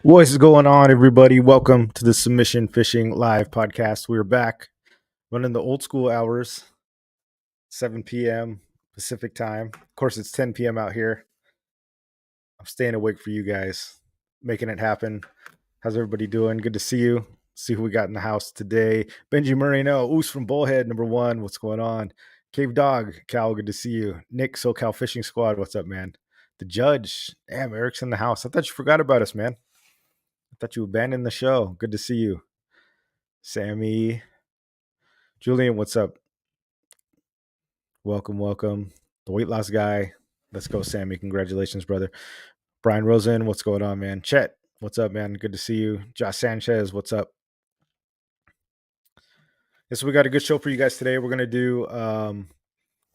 What is going on, everybody? Welcome to the Submission Fishing Live podcast. We're back running the old school hours, 7 p.m. Pacific time. Of course, it's 10 p.m. out here. I'm staying awake for you guys, making it happen. How's everybody doing? Good to see you. See who we got in the house today. Benji Moreno, Oos from Bullhead, number one. What's going on? Cave Dog, Cal, good to see you. Nick, SoCal Fishing Squad, what's up, man? The Judge, damn, Eric's in the house. I thought you forgot about us, man. I thought you abandoned the show. Good to see you. Sammy, Julian, what's up? Welcome. The weight loss guy. Let's go, Sammy. Congratulations, brother. Brian Rosen, what's going on, man? Chet, what's up, man? Good to see you. Josh Sanchez, what's up? Yes, so we got a good show for you guys today. We're gonna do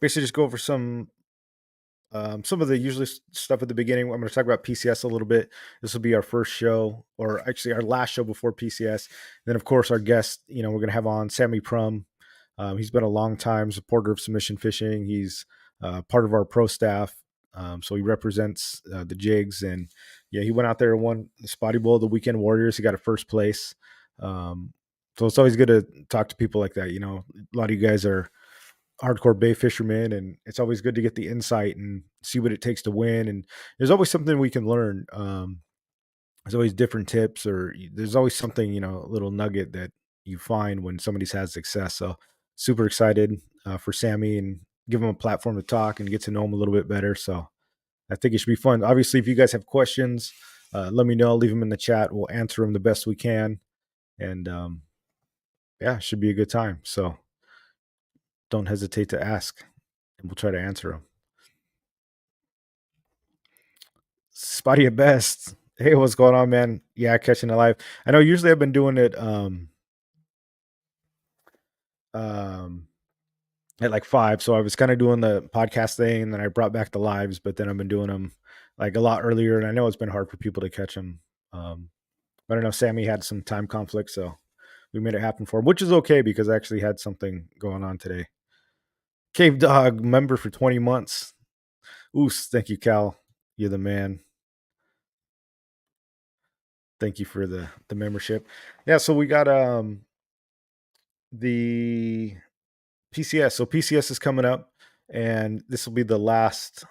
basically just go over some of the usual stuff at the beginning. I'm going to talk about PCS a little bit. This will be our first show, or actually our last show before PCS. And then, of course, our guest. We're going to have on Sammy Prum. He's been a long time supporter of submission fishing. He's part of our pro staff, so he represents the jigs. And yeah, he went out there and won the Spotty Bowl, the Weekend Warriors. He got a first place. So it's always good to talk to people like that. A lot of you guys are hardcore bay fishermen, and it's always good to get the insight and see what it takes to win. And there's always something we can learn. There's always different tips, or there's always something, a little nugget that you find when somebody's had success. So super excited for Sammy, and give him a platform to talk and get to know him a little bit better. So I think it should be fun. Obviously, if you guys have questions, let me know. Leave them in the chat. We'll answer them the best we can. And yeah, it should be a good time. So don't hesitate to ask, and we'll try to answer them. Spotty at best. Hey, what's going on, man? Yeah, catching it live. I know usually I've been doing it um at like 5. So I was kind of doing the podcast thing, and then I brought back the lives, but then I've been doing them like a lot earlier, and I know it's been hard for people to catch them. I don't know, Sammy had some time conflict, so we made it happen for him, which is okay because I actually had something going on today. Cave Dog member for 20 months. Oos, thank you, Cal. You're the man. Thank you for the membership. Yeah, so we got the PCS. So PCS is coming up, and this will be the last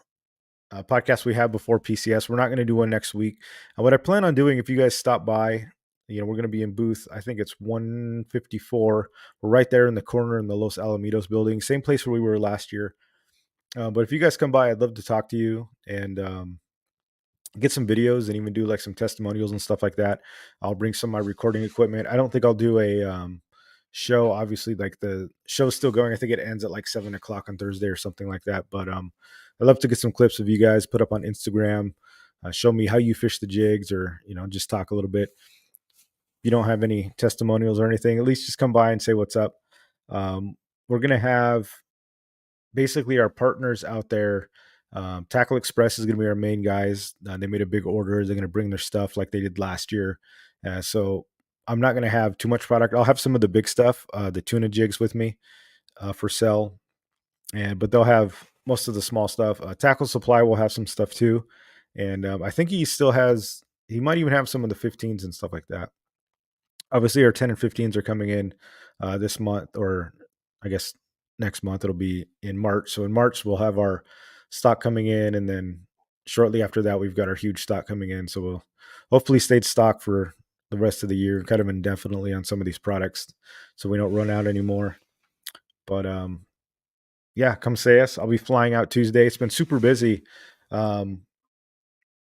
podcast we have before PCS. We're not going to do one next week. What I plan on doing, if you guys stop by, we're going to be in booth. I think it's 154. We're right there in the corner in the Los Alamitos building, same place where we were last year. But if you guys come by, I'd love to talk to you and get some videos and even do like some testimonials and stuff like that. I'll bring some of my recording equipment. I don't think I'll do a show. Obviously, like the show's still going. I think it ends at like 7 o'clock on Thursday or something like that. But I'd love to get some clips of you guys put up on Instagram. Show me how you fish the jigs, or just talk a little bit. If you don't have any testimonials or anything, at least just come by and say what's up. We're gonna have basically our partners out there. Tackle Express is going to be our main guys. They made a big order. They're going to bring their stuff like they did last year. So I'm not going to have too much product. I'll have some of the big stuff, the tuna jigs with me for sale, but they'll have most of the small stuff. Tackle Supply will have some stuff too, and I think he still has. He might even have some of the 15s and stuff like that. Obviously, our 10 and 15s are coming in this month, or I guess next month. It'll be in March. So in March, we'll have our stock coming in, and then shortly after that, we've got our huge stock coming in. So we'll hopefully stay stock for the rest of the year, kind of indefinitely on some of these products, so we don't run out anymore. But yeah, come say us. I'll be flying out Tuesday. It's been super busy. Um,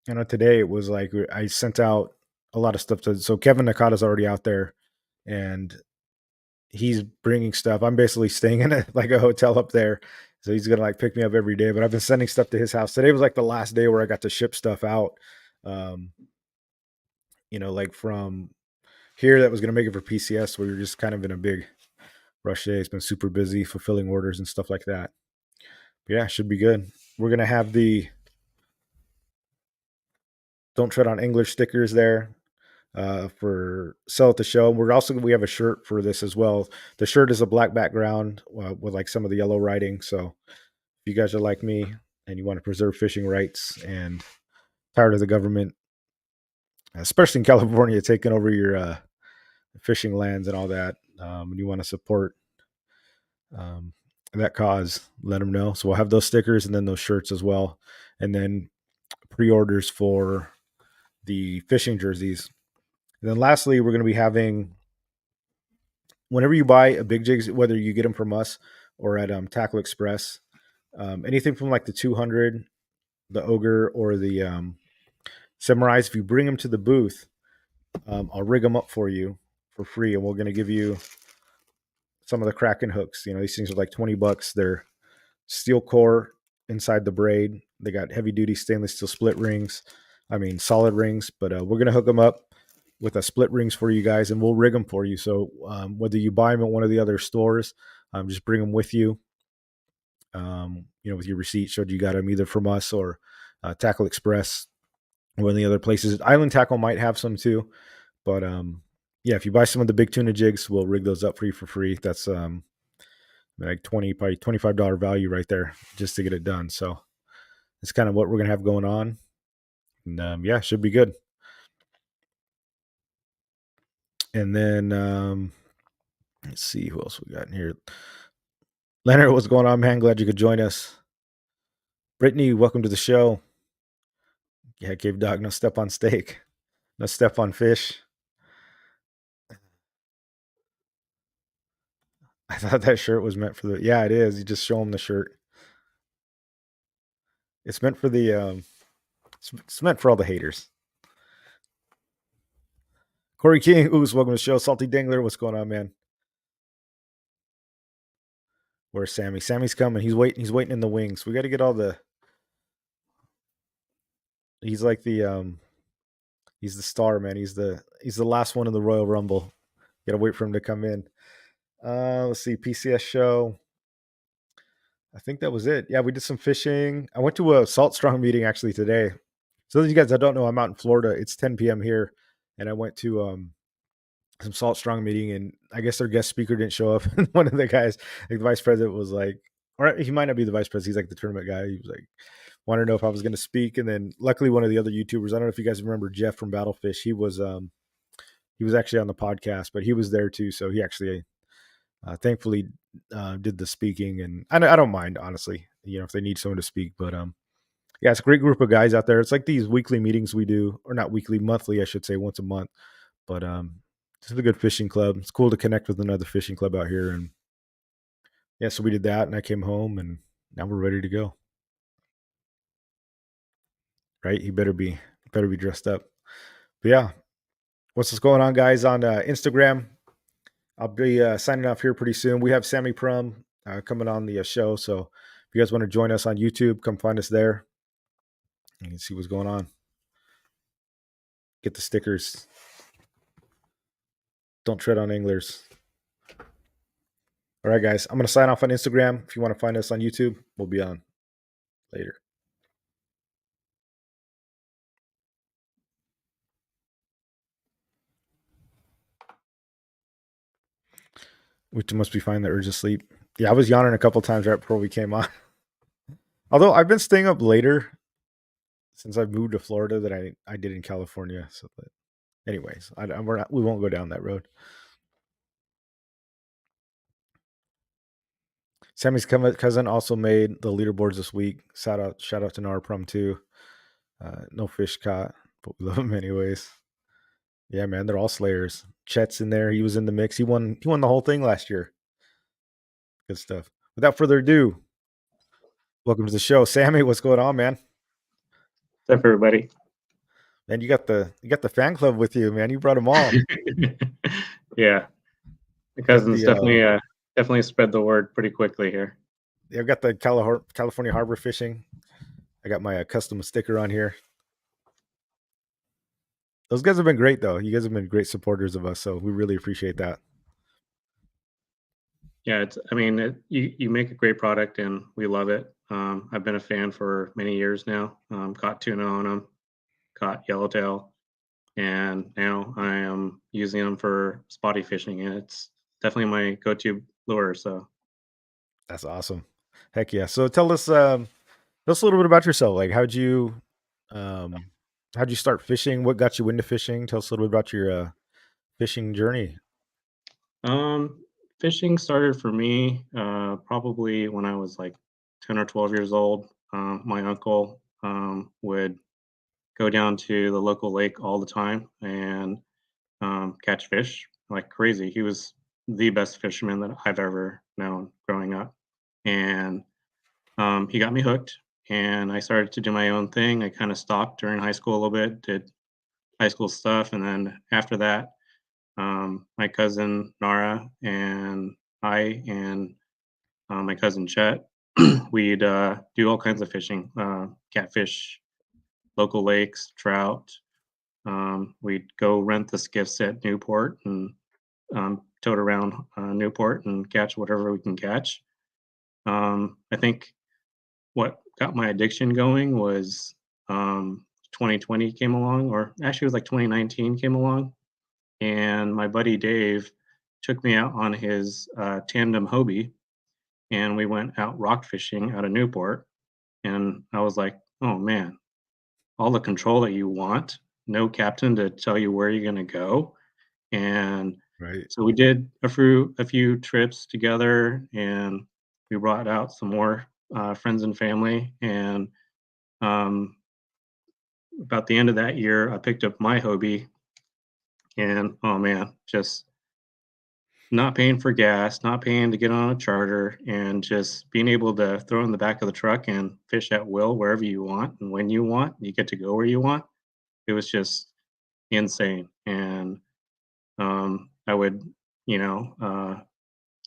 today it was like I sent out a lot of stuff to. So Kevin Nakata's already out there, and he's bringing stuff. I'm basically staying in like a hotel up there. So he's gonna like pick me up every day. But I've been sending stuff to his house. Today was like the last day where I got to ship stuff out. Um, like from here that was gonna make it for PCS. We were just kind of in a big rush day. It's been super busy fulfilling orders and stuff like that. But yeah, should be good. We're gonna have the Don't Tread on English stickers there for sell at the show. We have a shirt for this as well. The shirt is a black background with like some of the yellow writing. So if you guys are like me and you want to preserve fishing rights and tired of the government especially in California, taking over your fishing lands and all that. And you want to support um, that cause, let them know. So we'll have those stickers and then those shirts as well, and then pre-orders for the fishing jerseys. And then lastly, we're going to be having, whenever you buy a big jigs, whether you get them from us or at Tackle Express, anything from like the 200, the ogre, or the samurais, if you bring them to the booth, I'll rig them up for you for free, and we're going to give you some of the Kraken hooks. You know, these things are like $20. They're steel core inside the braid. They got heavy duty stainless steel split rings. I mean, solid rings, but we're going to hook them up with a split rings for you guys, and we'll rig them for you. So whether you buy them at one of the other stores, just bring them with you. You know, with your receipt showed you got them either from us or Tackle Express or one of the other places. Island Tackle might have some too, but yeah, if you buy some of the big tuna jigs, we'll rig those up for you for free. That's like probably $25 value right there just to get it done. So it's kind of what we're gonna have going on, and yeah, should be good. And then let's see who else we got in here. Leonard, what's going on, man? Glad you could join us. Brittany, welcome to the show. Yeah, Cave Dog, no step on steak, no step on fish. I thought that shirt was meant for the. Yeah, it is. You just show them the shirt. It's meant for the. It's meant for all the haters. Corey King, ooh, welcome to the show. Salty Dangler, what's going on, man? Where's Sammy? Sammy's coming. He's waiting. He's waiting in the wings. We got to get all the. He's like the. He's the star, man. He's the last one in the Royal Rumble. Got to wait for him to come in. Let's see. PCS show. I think that was it. Yeah, we did some fishing. I went to a Salt Strong meeting actually today. So those of you guys that don't know, I'm out in Florida. It's 10 p.m. here, and I went to some Salt Strong meeting, and I guess their guest speaker didn't show up. And one of the guys, like the vice president, was like, or he might not be the vice president. He's like the tournament guy. He was like, wanted to know if I was going to speak, and then luckily one of the other YouTubers, I don't know if you guys remember Jeff from Battlefish. He was actually on the podcast, but he was there too. So he actually, thankfully, did the speaking, and I don't mind honestly. You know, if they need someone to speak, but yeah, it's a great group of guys out there. It's like these weekly meetings we do, or not weekly, monthly, I should say, once a month. But this is a good fishing club. It's cool to connect with another fishing club out here. And yeah, so we did that, and I came home, and now we're ready to go. Right? You better be dressed up. But yeah, what's going on, guys? On Instagram, I'll be signing off here pretty soon. We have Sammy Prum coming on the show, so if you guys want to join us on YouTube, come find us there. You can see what's going on. Get the stickers. Don't tread on anglers. All right, guys. I'm going to sign off on Instagram. If you want to find us on YouTube, we'll be on later. We must be finding the urge to sleep. Yeah, I was yawning a couple times right before we came on. Although I've been staying up later since I've moved to Florida than I did in California. So, but anyways, we won't go down that road. Sammy's cousin also made the leaderboards this week. Shout out to Narprum too. No fish caught, but we love them anyways. Yeah, man, they're all slayers. Chet's in there. He was in the mix. He won the whole thing last year. Good stuff. Without further ado, welcome to the show. Sammy, what's going on, man? What's up, everybody? Man, you got the fan club with you, man. You brought them all. Yeah. The cousins definitely spread the word pretty quickly here. I've got the California harbor fishing. I got my custom sticker on here. Those guys have been great, though. You guys have been great supporters of us, so we really appreciate that. Yeah, you make a great product, and we love it. I've been a fan for many years now. Caught tuna on them, caught yellowtail, and now I am using them for spotty fishing, and it's definitely my go-to lure. So that's awesome. Heck yeah! So tell us a little bit about yourself. Like, how'd you how'd you start fishing? What got you into fishing? Tell us a little bit about your fishing journey. Um, Fishing started for me probably when I was like 10 or 12 years old. My uncle would go down to the local lake all the time and catch fish like crazy. He was the best fisherman that I've ever known growing up. And he got me hooked, and I started to do my own thing. I kind of stopped during high school a little bit, did high school stuff. And then after that, my cousin Nara and I and my cousin Chet, we'd do all kinds of fishing, catfish, local lakes, trout. We'd go rent the skiffs at Newport and tote around Newport and catch whatever we can catch. I think what got my addiction going was 2020 came along, or actually it was like 2019 came along, and my buddy Dave took me out on his tandem Hobie, and we went out rock fishing out of Newport. And I was like, oh man, all the control that you want, no captain to tell you where you're going to go. And Right. so we did a few trips together, and we brought out some more friends and family. And um, about the end of that year, I picked up my Hobie, and oh man, just not paying for gas, not paying to get on a charter, and just being able to throw in the back of the truck and fish at will wherever you want and when you want. You get to go where you want. It was just insane. And I would, you know,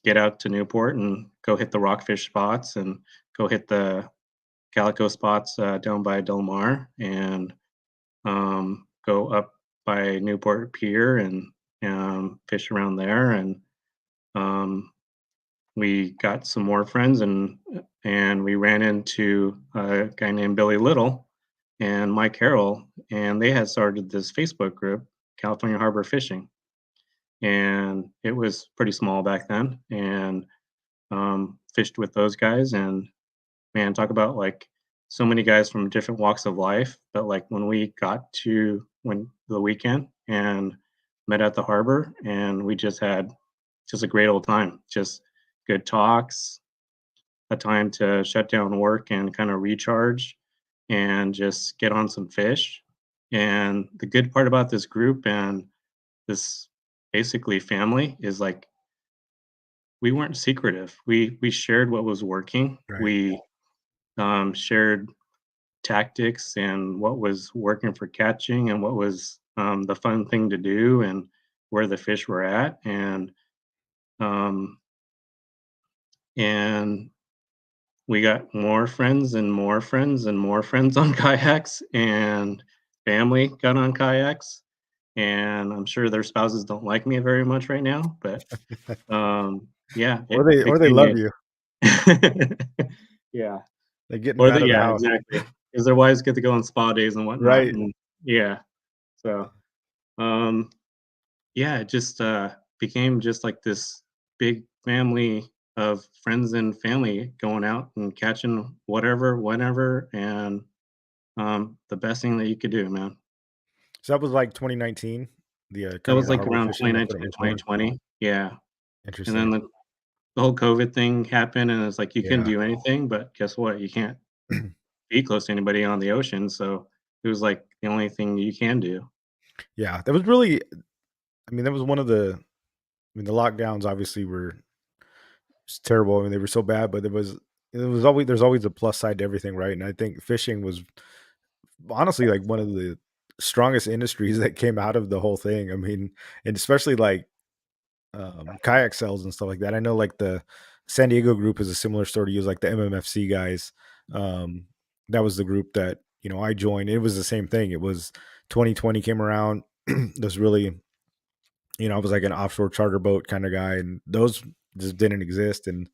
get out to Newport and go hit the rockfish spots and go hit the calico spots down by Del Mar and go up by Newport Pier and fish around there. And um, we got some more friends, and we ran into a guy named Billy Little and Mike Harrell, and they had started this Facebook group, California Harbor Fishing, and it was pretty small back then. And fished with those guys, and man, talk about like so many guys from different walks of life. But like when we got to when the weekend and met at the harbor, and we just had just a great old time, just good talks, a time to shut down work and kind of recharge and just get on some fish. And the good part about this group and this basically family is like we weren't secretive. We shared what was working. Right. We shared tactics and what was working for catching and what was the fun thing to do and where the fish were at. Um, and we got more friends and more friends and more friends on kayaks, and family got on kayaks. And I'm sure their spouses don't like me very much right now, but yeah, Or it they became love you. a yeah, They getting them or out the of the yeah, house. exactly, because their wives get to go on spa days and whatnot, Right. and yeah, so um, yeah, it just became just like this big family of friends and family going out and catching whatever, whenever, and the best thing that you could do, man. So that was like 2019, the That kind of was the like harbor around fishing. That's what 2019 it to was born. 2020, yeah. And then Interesting. the whole COVID thing happened, and it's like you couldn't Yeah. do anything. But guess what? You can't be close to anybody on the ocean, so it was like the only thing you can do. Yeah. That was really. I mean, that was one of the. I mean, the lockdowns obviously were just terrible. I mean, they were so bad, but there was always there's always a plus side to everything, right? And I think fishing was honestly like one of the strongest industries that came out of the whole thing. I mean, and especially like kayak sales and stuff like that. I know like the San Diego group is a similar story to use like the MMFC guys. Um, that was the group that I joined. It was the same thing. It was 2020 came around. There's really I was like an offshore charter boat kind of guy, and those just didn't exist. And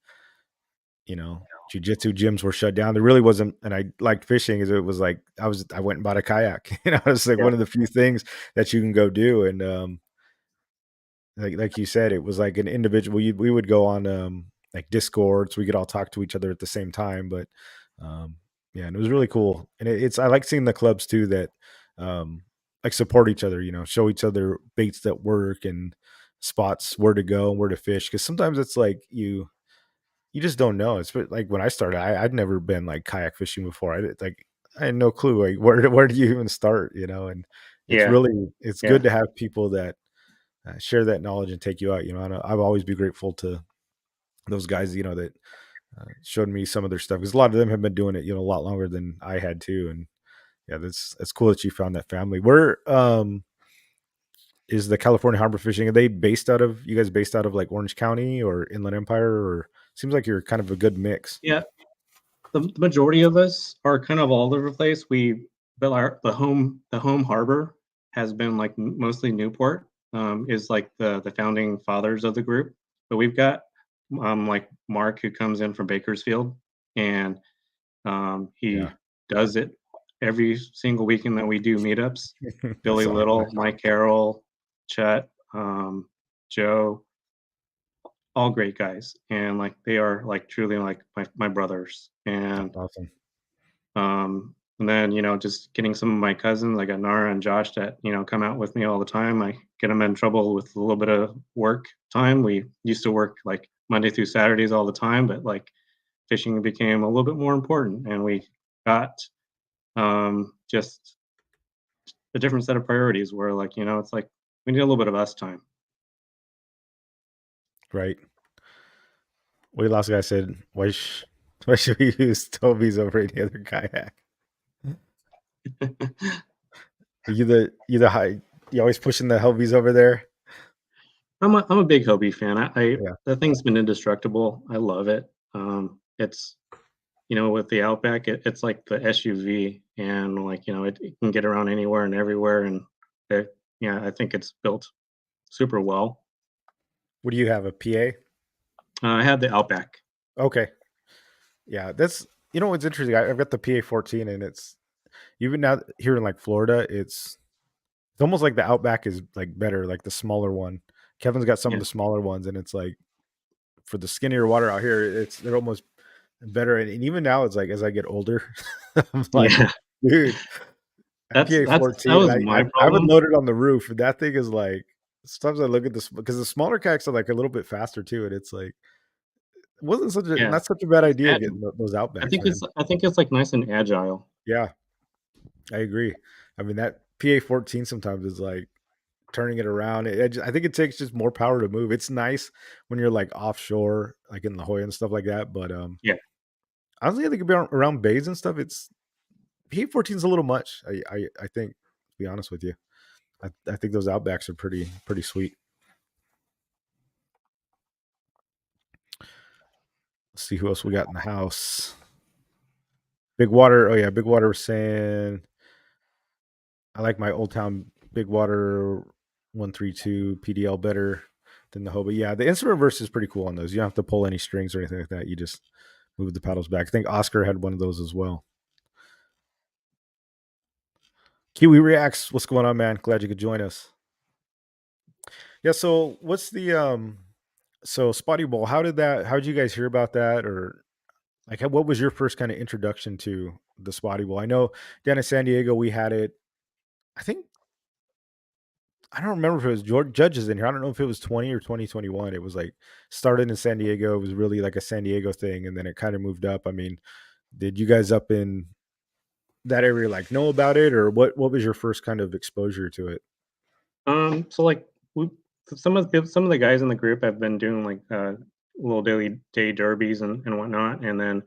jujitsu gyms were shut down. There really wasn't, and I liked fishing. Is it was like I went and bought a kayak. It's like Yeah, one of the few things that you can go do. And like you said, it was like an individual. We would go on like Discord, so we could all talk to each other at the same time. But yeah, and it was really cool. And it's I like seeing the clubs too that um, like support each other, you know, show each other baits that work and spots where to go and where to fish. Because sometimes it's like you just don't know. It's like when I started, I'd never been like kayak fishing before. I had no clue like where do you even start, you know? And Yeah, it's yeah, good to have people that share that knowledge and take you out. You know, I've always be grateful to those guys, you know, that showed me some of their stuff because a lot of them have been doing it, you know, a lot longer than I had too. And yeah, that's cool that you found that family. Where is the California harbor fishing? Are they based out of you guys based out of like Orange County or Inland Empire? Or seems like you're kind of a good mix. yeah. The majority of us are kind of all over the place. We but our the home harbor has been like mostly Newport. Is like the founding fathers of the group. But we've got like Mark who comes in from Bakersfield, and Yeah. he does it every single weekend that we do meetups. That's Billy awesome. Little, Mike Carroll, Chet, Joe, all great guys, and like they are like truly like my brothers. That's awesome. And then just getting some of my cousins. I got Nara and Josh that come out with me all the time. I get them in trouble with a little bit of work time. We used to work like Monday through Saturdays all the time, but like fishing became a little bit more important, and we got just a different set of priorities where like it's like we need a little bit of us time. Right. We last guy said, why should we use Toby's over any other kayak? You the high you always pushing the Helvies over there? I'm a big Hobie fan. I Yeah. The thing's been indestructible. I love it. It's with the Outback, it's like the SUV, and like it can get around anywhere and everywhere, and yeah, I think it's built super well. What do you have, a PA? I had the Outback. Okay. Yeah, that's you know what's interesting. I've got the PA 14 and it's even now here in like Florida, it's almost like the Outback is like better, like the smaller one. Kevin's got some of Yeah, the smaller ones, and it's like for the skinnier water out here, they're almost better. And even now, it's like as I get older, I'm like, yeah. dude, that That PA 14, and was my I would problem. load it on the roof. And that thing is like sometimes I look at this because the smaller kayaks are like a little bit faster too, and it's like it wasn't such a Yeah, not such a bad it's idea ag- getting those I Outbacks, think man. it's like nice and agile. Yeah, I agree. I mean that PA 14 sometimes is like turning it around. I think it takes just more power to move. It's nice when you're like offshore, like in La Jolla and stuff like that. But Yeah, honestly, I think around bays and stuff, it's PA 14 is a little much. I think, to be honest with you, I think those Outbacks are pretty sweet. Let's see who else we got in the house. Big Water. Oh yeah, Big Water was saying I like my Old Town Big Water 132 PDL better than the Hobie. Yeah, the instant reverse is pretty cool on those. You don't have to pull any strings or anything like that. You just move the paddles back. I think Oscar had one of those as well. Kiwi Reacts, what's going on, man? Glad you could join us. Yeah, so what's the so Spotty Bowl, how did you guys hear about that? Or like what was your first kind of introduction to the Spotty Bowl? I know down in San Diego we had it. I think I don't remember if it was George Judges in here. I don't know if it was 20 or 2021. It was like started in San Diego. It was really like a San Diego thing, and then it kind of moved up. I mean, did you guys up in that area like know about it, or what was your first kind of exposure to it? So like we, some of the guys in the group have been doing like little daily day derbies and whatnot, and then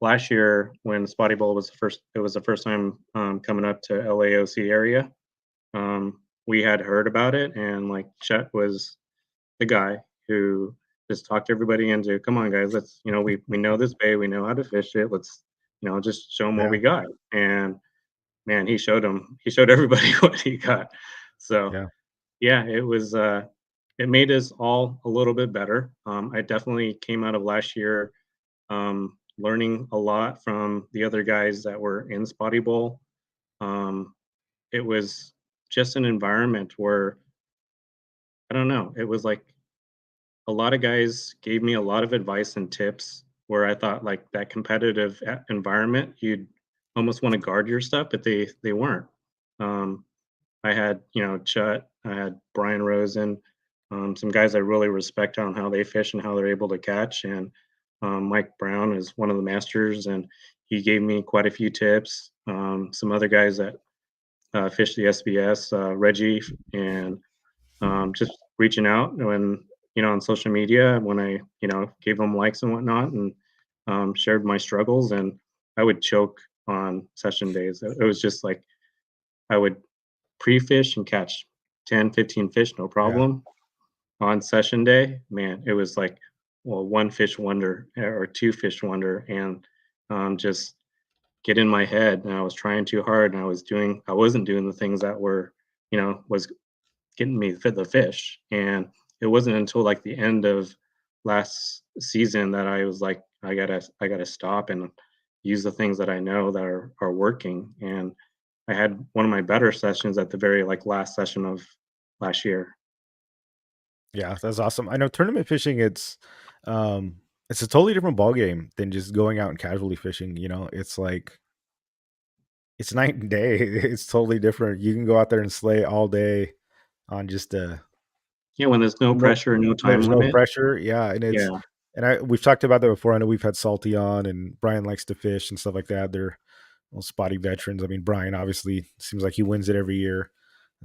last year when Spotty Bowl was the first time coming up to LAOC area. We had heard about it, and like Chet was the guy who just talked everybody into, come on guys, let's we know this bay, we know how to fish it, let's just show them what Yeah, we got. And man, he showed everybody what he got. So yeah, yeah, it made us all a little bit better. I definitely came out of last year learning a lot from the other guys that were in Spotty Bowl. Um, it was just an environment where I don't know. It was like a lot of guys gave me a lot of advice and tips where I thought like that competitive environment, you'd almost want to guard your stuff, but they weren't. Um, I had, Chut, I had Brian Rosen, some guys I really respect on how they fish and how they're able to catch. And Mike Brown is one of the masters, and he gave me quite a few tips. Some other guys that fish the SBS, Reggie, and just reaching out when, on social media when I, gave them likes and whatnot, and shared my struggles. And I would choke on session days. It was just like I would pre-fish and catch 10, 15 fish, no Yeah. problem. On session day, man, it was like, well, one fish wonder or two fish wonder, and just get in my head. And I was trying too hard, and I wasn't doing the things that were, was getting me fit the fish. And it wasn't until like the end of last season that I was like, I gotta stop and use the things that I know that are working. And I had one of my better sessions at the very like last session of last year. Yeah, that's awesome. I know tournament fishing, it's a totally different ball game than just going out and casually fishing, It's like it's night and day. It's totally different. You can go out there and slay all day on just Yeah, when there's no no pressure, no time there's no limit. pressure. Yeah, Yeah, and we've talked about that before. I know we've had Salty on and Brian likes to fish and stuff like that. They're spotty veterans. I mean, Brian obviously seems like he wins it every year.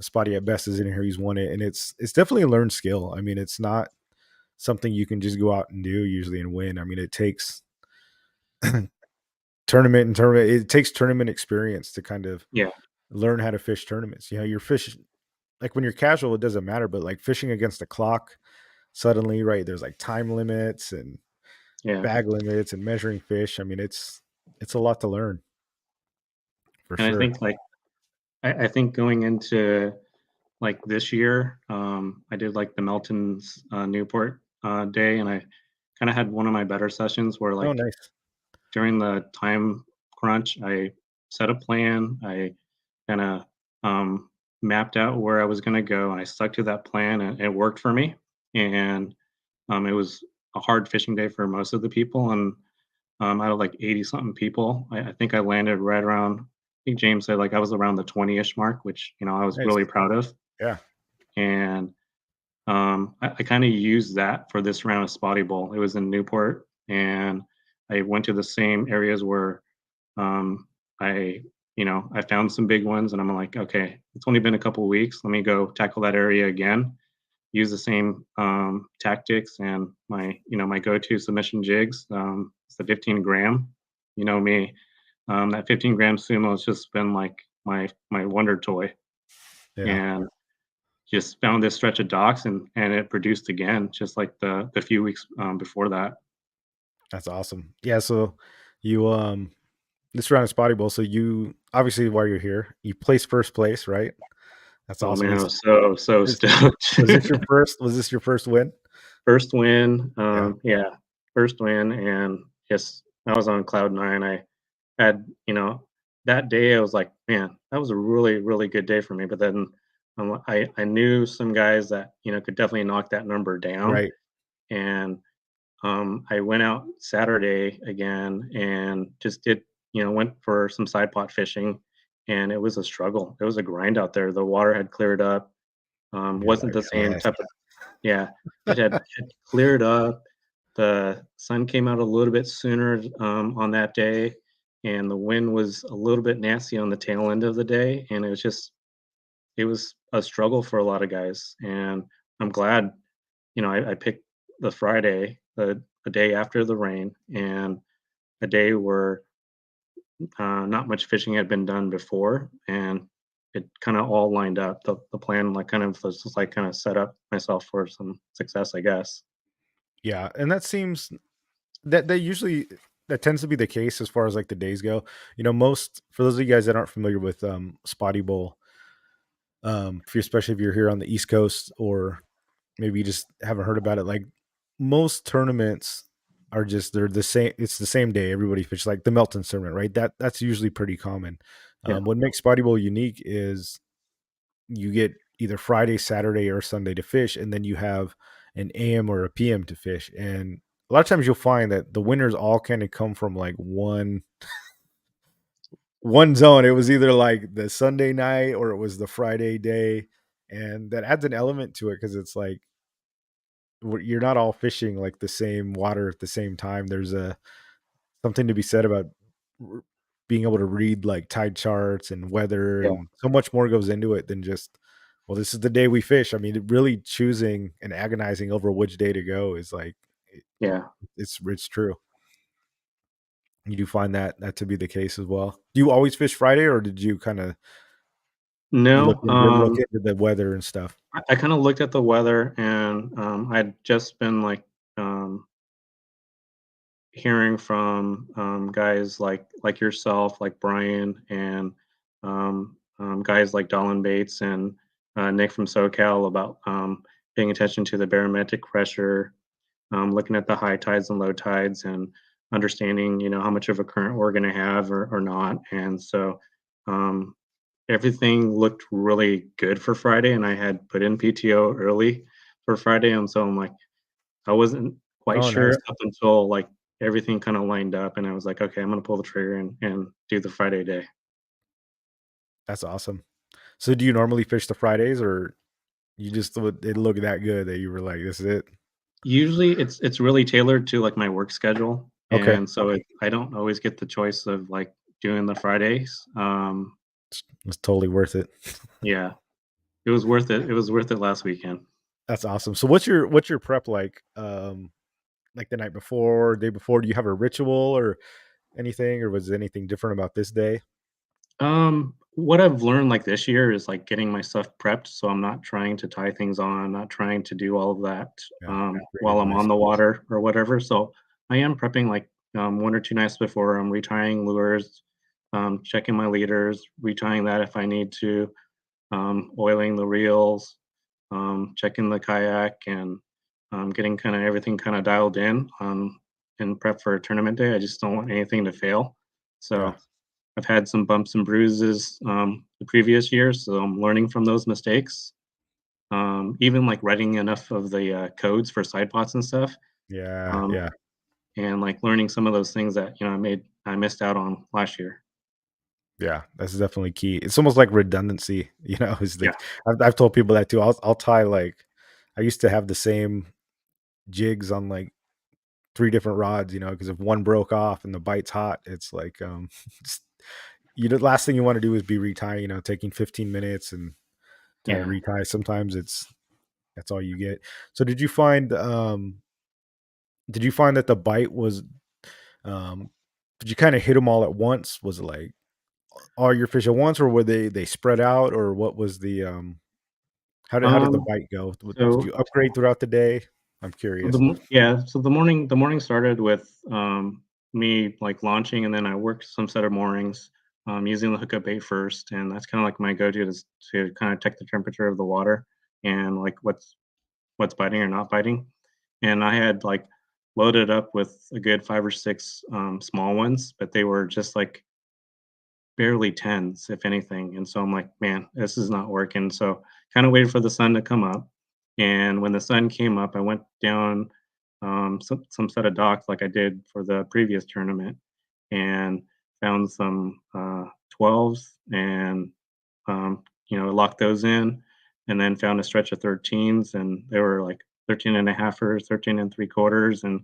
Spotty at best is in here. He's won it, and it's definitely a learned skill. I mean, it's not something you can just go out and do usually and win. I mean, it takes tournament. It takes tournament experience to kind of yeah, learn how to fish tournaments. You're fishing like when you're casual, it doesn't matter, but like fishing against the clock, suddenly, right? There's like time limits and yeah. bag limits and measuring fish. I mean, it's a lot to learn for And I sure. think like I think going into like this year, I did like the Melton's Newport day, and I kind of had one of my better sessions where Oh, like nice. during the time crunch, I set a plan. I kind of mapped out where I was going to go, and I stuck to that plan, and it worked for me. And it was a hard fishing day for most of the people, and out of like 80 something people, I think I landed right around. I think James said like I was around the 20ish mark, which I was Nice. really proud of. Yeah. And I kind of used that for this round of Spotty Bowl. It was in Newport, and I went to the same areas where um, I, I found some big ones, and I'm like, okay, it's only been a couple of weeks. Let me go tackle that area again. Use the same tactics and my go-to submission jigs. It's the 15 gram. You know me, that 15-gram sumo has just been like my wonder toy, Yeah. and just found this stretch of docks, and it produced again, just like the few weeks before that. That's awesome. Yeah. So you, this round of Spotty Bowl. So you obviously while you're here, you placed first place, right? That's Oh awesome. man, I was so Is stoked. was this your first win? First win, Yeah. yeah, first win, and just I was on cloud nine. I had, that day I was like, man, that was a really, really good day for me. But then I knew some guys that, could definitely knock that number down. Right. And I went out Saturday again and just went for some side pot fishing. And it was a struggle. It was a grind out there. The water had cleared up. You're Wasn't like, the same yes. type of, yeah, it had cleared up. The sun came out a little bit sooner on that day, and the wind was a little bit nasty on the tail end of the day, and it was a struggle for a lot of guys. And I'm glad, I picked the Friday, the day after the rain, and a day where not much fishing had been done before, and it kind of all lined up. The plan like kind of was just like kind of set up myself for some success, I guess. Yeah. And that seems that usually that tends to be the case as far as like the days go. Most for those of you guys that aren't familiar with Spotty Bowl, especially if you're here on the East Coast or maybe you just haven't heard about it, like most tournaments are just they're the same. It's the same day. Everybody fishes like the Melton tournament, right? That's usually pretty common. Yeah, What makes Spotty Bowl unique is you get either Friday, Saturday, or Sunday to fish, and then you have an AM or a PM to fish. And a lot of times you'll find that the winners all kind of come from like one zone. It was either like the Sunday night or it was the Friday day, and that adds an element to it because it's like you're not all fishing like the same water at the same time. There's a something to be said about r- being able to read like tide charts and weather, Yeah, and so much more goes into it than just, well, this is the day we fish. I mean, really choosing and agonizing over which day to go is like it- yeah. it's true. You do find that to be the case as well. Do you always fish Friday, or did you kind of No, look into the weather and stuff? I kind of looked at the weather, and I'd just been like um, hearing from guys like yourself, like Brian, and guys like Dolan Bates and Nick from SoCal about paying attention to the barometric pressure, looking at the high tides and low tides, and understanding, how much of a current we're going to have or not. And so um, everything looked really good for Friday, and I had put in PTO early for Friday, and so I'm like, I wasn't quite Oh, sure nice. up until like everything kind of lined up, and I was like, okay, I'm gonna pull the trigger and do the Friday day. That's awesome. So do you normally fish the Fridays, or you just thought it looked that good that you were like, "This is it"? Usually, it's really tailored to like my work schedule, Okay. and so I don't always get the choice of like doing the Fridays. It's totally worth it. Yeah, it was worth it. It was worth it last weekend. That's awesome. So what's your prep like the night before, day before? Do you have a ritual or anything, or was anything different about this day? What I've learned like this year is like getting my stuff prepped, so I'm not trying to tie things on, not trying to do all of that Yeah, great while I'm on advice. the water or whatever. So I am prepping like 1 or 2 nights before. I'm retying lures, checking my leaders, retying that if I need to, oiling the reels, checking the kayak, and getting kind of everything kind of dialed in prep for a tournament day. I just don't want anything to fail. Yeah. So I've had some bumps and bruises the previous year, so I'm learning from those mistakes. Even like writing enough of the codes for side pots and stuff, Yeah, um, yeah, and like learning some of those things that I missed out on last year. yeah, that's definitely key. It's almost like redundancy, is Yeah, like I've told people that too. I'll tie, like I used to have the same jigs on, like, 3 different rods, because if one broke off and the bite's hot, it's like, just the last thing you wanna do is be retying, taking 15 minutes and trying to yeah. retie. Sometimes that's all you get. So did you find that the bite was, um did you kinda hit them all at once? Was it like all your fish at once, or were they spread out, or what was how did the Um, bite go? Did so you upgrade throughout the day? I'm curious. so the morning started with me like launching, and then I worked some set of moorings using the hookup bait first, and that's kind of like my go-to to kind of check the temperature of the water and like what's biting or not biting. And I had like loaded up with a good 5 or 6 small ones, but they were just like barely tens, if anything. And so I'm like, man, this is not working. So kind of waited for the sun to come up. And when the sun came up, I went down some set of docks like I did for the previous tournament, and found some 12s, and locked those in, and then found a stretch of 13s, and they were like 13 and a halfers, 13 and three quarters, and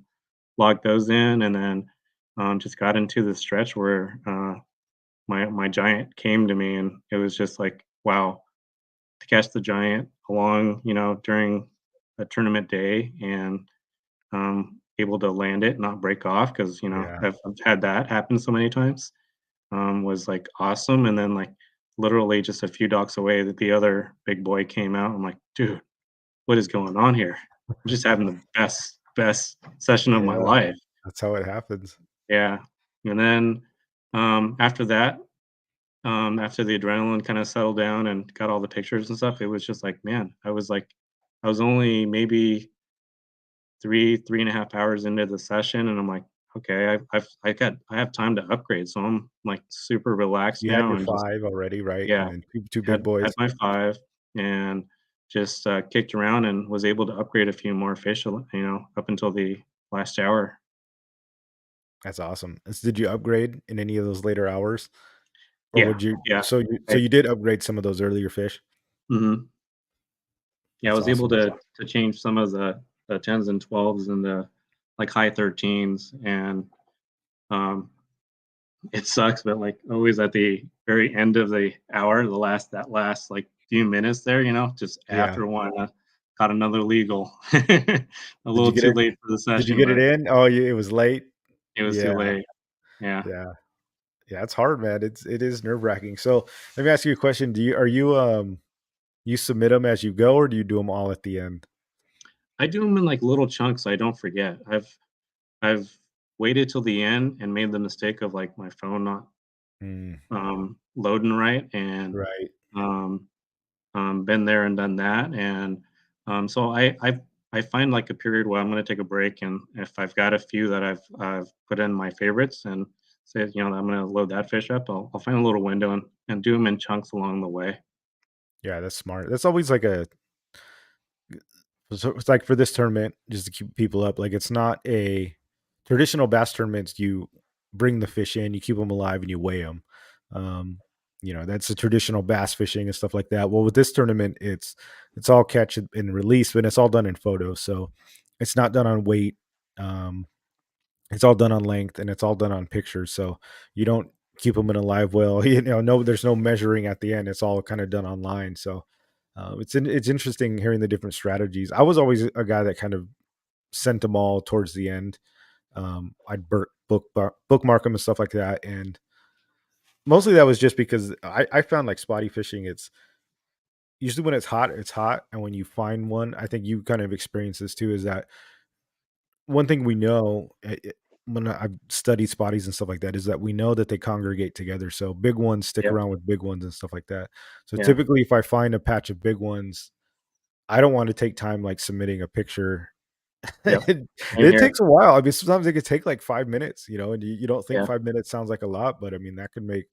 logged those in, and then just got into the stretch where my giant came to me, and it was just like, wow, to catch the giant along, during a tournament day, and able to land it, not break off, because Yeah. I've had that happen so many times. Was like awesome, and then like literally just a few docks away, that the other big boy came out. I'm like, dude, what is going on here? I'm just having the best session of my Yeah, life. that's how it happens. Yeah, and then after that, after the adrenaline kind of settled down and got all the pictures and stuff, it was just like, man, I was only maybe 3.5 hours into the session, and I'm like, okay, I have time to upgrade, so I'm like super relaxed You had now, your and just 5 already, right? yeah, And then two big had boys. my 5, and just kicked around and was able to upgrade a few more fish, up until the last hour. That's awesome. Did you upgrade in any of those later hours? or Yeah, would you? yeah. So you did upgrade some of those earlier fish. Mhm. Yeah, I That's was able awesome. to change some of the 10s and 12s and the, like, high 13s, and, um, it sucks, but, like, always at the very end of the hour, that last, like, few minutes there, just Yeah. after one, got another legal. A Did you little get too it? late for the Did you session, get it but in? Oh, it was late. it was too Yeah, late. Yeah. yeah, yeah. It's hard, man. It is nerve wracking. So let me ask you a question. You submit them as you go, or do you do them all at the end? I do them in, like, little chunks so I don't forget. I've waited till the end and made the mistake of, like, my phone not, Mm, loading right, and, right. um been there and done that, and so I find like a period where I'm going to take a break, and if I've got a few that I've put in my favorites and said, I'm going to load that fish up, I'll find a little window and do them in chunks along the way. Yeah, that's smart. That's always like a so it's like for this tournament, just to keep people up, like it's not a traditional bass tournaments. You bring the fish in, you keep them alive, and you weigh them. Um, that's the traditional bass fishing and stuff like that. Well, with this tournament, it's all catch and release, but it's all done in photos. So it's not done on weight. Um, it's all done on length, and it's all done on pictures. So you don't keep them in a live well. No, there's no measuring at the end. It's all kind of done online. So it's interesting hearing the different strategies. I was always a guy that kind of sent them all towards the end. I'd bookmark them and stuff like that, and mostly that was just because I found like spotty fishing. It's usually when it's hot, and when you find one, I think you kind of experience this too. Is that one thing we know when I've studied spotties and stuff like that is that we know that they congregate together. So big ones stick Yep. around with big ones and stuff like that. So Yeah. typically, if I find a patch of big ones, I don't want to take time like submitting a picture. Yep. it, Same it here. takes a while. I mean, sometimes it could take like 5 minutes, and you don't think Yeah. 5 minutes sounds like a lot, but I mean, that could make